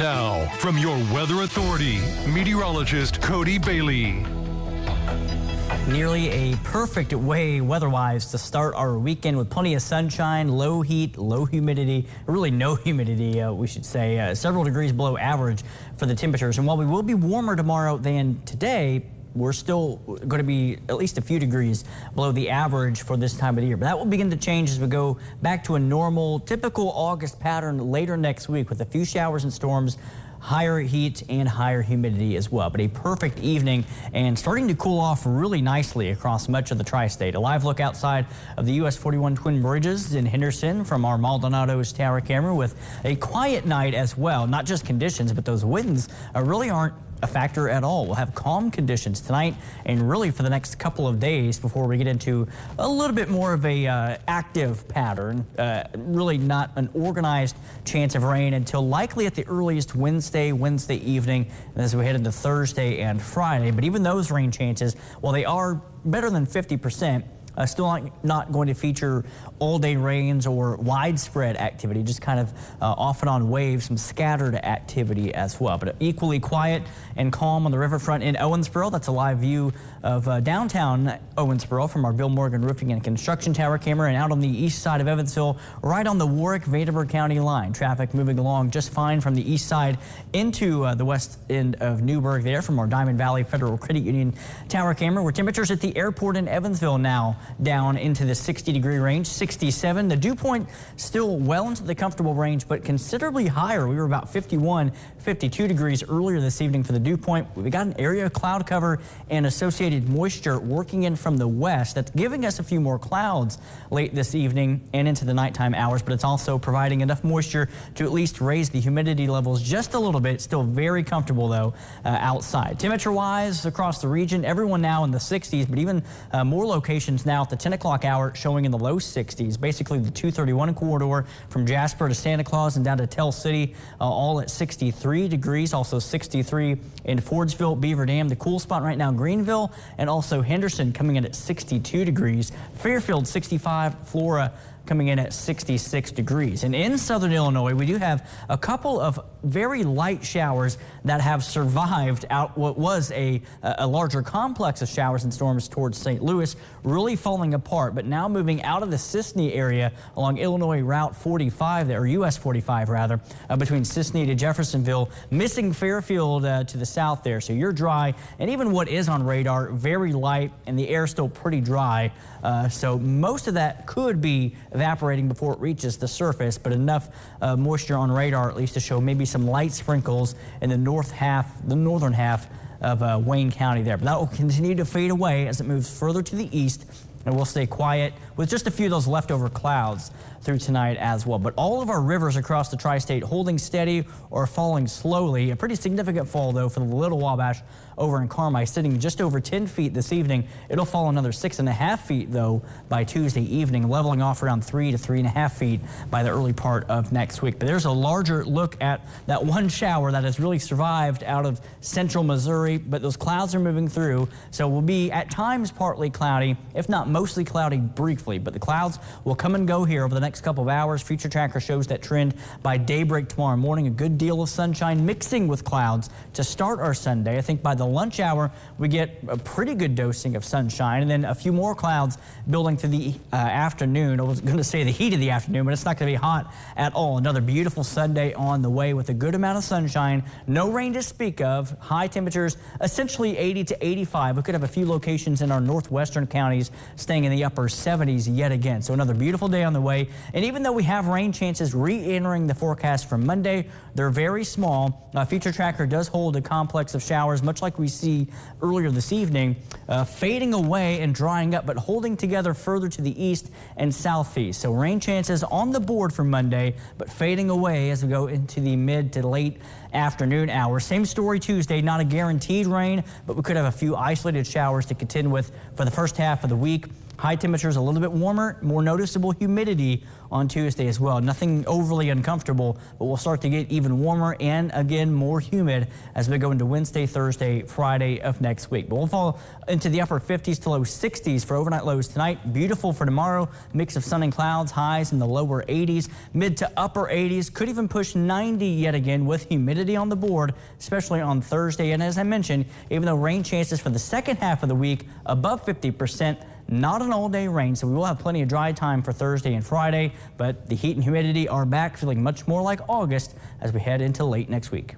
Now, from your weather authority, meteorologist Cody Bailey. Nearly a perfect way weather-wise to start our weekend with plenty of sunshine, low heat, low humidity, really no humidity, we should say, several degrees below average for the temperatures. And while we will be warmer tomorrow than today, we're still going to be at least a few degrees below the average for this time of the year. But that will begin to change as we go back to a normal, typical August pattern later next week with a few showers and storms, higher heat and higher humidity as well. But a perfect evening and starting to cool off really nicely across much of the tri-state. A live look outside of the US 41 Twin Bridges in Henderson from our Maldonado's tower camera with a quiet night as well. Not just conditions, but those winds really aren't a factor at all. We'll have calm conditions tonight and really for the next couple of days before we get into a little bit more of a active pattern. Really not an organized chance of rain until likely at the earliest Wednesday evening as we head into Thursday and Friday. But even those rain chances, while they are better than 50%, still not going to feature all-day rains or widespread activity, just kind of off and on waves, some scattered activity as well. But equally quiet and calm on the riverfront in Owensboro. That's a live view of downtown Owensboro from our Bill Morgan Roofing and Construction Tower camera, and out on the east side of Evansville, right on the Warwick-Vanderburgh County line. Traffic moving along just fine from the east side into the west end of Newburgh there from our Diamond Valley Federal Credit Union Tower camera, where temperatures at the airport in Evansville now down into the 60-degree range, 67. The dew point still well into the comfortable range, but considerably higher. We were about 51, 52 degrees earlier this evening for the dew point. We got an area of cloud cover and associated moisture working in from the west. That's giving us a few more clouds late this evening and into the nighttime hours, but it's also providing enough moisture to at least raise the humidity levels just a little bit. Still very comfortable, though, outside. Temperature-wise across the region, everyone now in the 60s, but even more locations now at the 10 o'clock hour showing in the low 60s. Basically the 231 corridor from Jasper to Santa Claus and down to Tell City, all at 63 degrees. Also 63 in Fordsville, Beaver Dam. The cool spot right now, Greenville, and also Henderson coming in at 62 degrees. Fairfield 65, Flora coming in at 66 degrees. And in southern Illinois, we do have a couple of very light showers that have survived out what was a larger complex of showers and storms towards St. Louis, really falling apart, but now moving out of the Sisney area along Illinois Route 45 there, or US 45 rather, between Sisney to Jeffersonville, missing Fairfield to the south there. So you're dry, and even what is on radar, very light, and the air still pretty dry. So most of that could be evaporating before it reaches the surface, but enough moisture on radar at least to show maybe some light sprinkles in the northern half of Wayne County there. But that will continue to fade away as it moves further to the east, and we'll stay quiet with just a few of those leftover clouds through tonight as well. But all of our rivers across the tri-state holding steady or falling slowly. A pretty significant fall, though, for the Little Wabash over in Carmi, sitting just over 10 feet this evening. It'll fall another 6.5 feet, though, by Tuesday evening, leveling off around 3 to 3.5 feet by the early part of next week. But there's a larger look at that one shower that has really survived out of central Missouri, but those clouds are moving through, so we'll be at times partly cloudy, if not mostly cloudy briefly, but the clouds will come and go here over the next couple of hours. Future Tracker shows that trend by daybreak tomorrow morning. A good deal of sunshine mixing with clouds to start our Sunday. I think by the lunch hour we get a pretty good dosing of sunshine, and then a few more clouds building through the afternoon. I was going to say the heat of the afternoon, but it's not going to be hot at all. Another beautiful Sunday on the way with a good amount of sunshine. No rain to speak of. High temperatures essentially 80 to 85. We could have a few locations in our northwestern counties staying in the upper 70s yet again. So another beautiful day on the way. And even though we have rain chances re-entering the forecast for Monday, they're very small. Future Tracker does hold a complex of showers, much like we see earlier this evening, fading away and drying up, but holding together further to the east and southeast. So rain chances on the board for Monday, but fading away as we go into the mid to late afternoon hours. Same story Tuesday, not a guaranteed rain, but we could have a few isolated showers to contend with for the first half of the week. High temperatures a little bit warmer, more noticeable humidity on Tuesday as well. Nothing overly uncomfortable, but we'll start to get even warmer and again more humid as we go into Wednesday, Thursday, Friday of next week. But we'll fall into the upper 50s to low 60s for overnight lows tonight. Beautiful for tomorrow. Mix of sun and clouds, highs in the lower 80s, mid to upper 80s. Could even push 90 yet again with humidity on the board, especially on Thursday. And as I mentioned, even though rain chances for the second half of the week above 50%, not an all-day rain, so we will have plenty of dry time for Thursday and Friday, but the heat and humidity are back, feeling much more like August as we head into late next week.